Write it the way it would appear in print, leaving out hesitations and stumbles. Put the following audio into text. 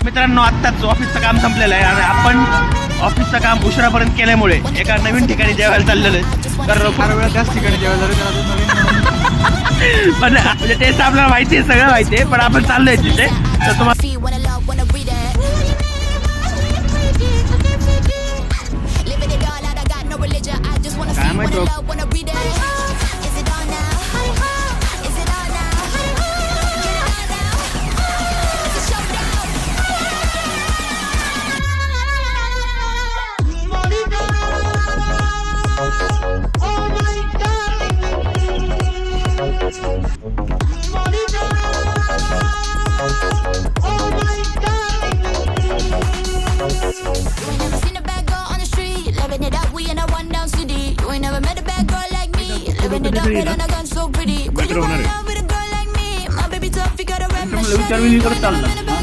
मित्रांनो, आत्ताच ऑफिसचं काम संपलेलं आहे आणि आपण ऑफिसचं काम उशिरापर्यंत केल्यामुळे एका नवीन ठिकाणी जेवायला चाललेलो आहे. तर फार वेळा त्याच ठिकाणी जेवायला झालं. पण म्हणजे टेस्ट आपल्याला माहिती आहे, सगळं माहिती आहे, पण आपण चाललोय तिथे. तर तुम्हाला काय माहिती विचार करत चालला.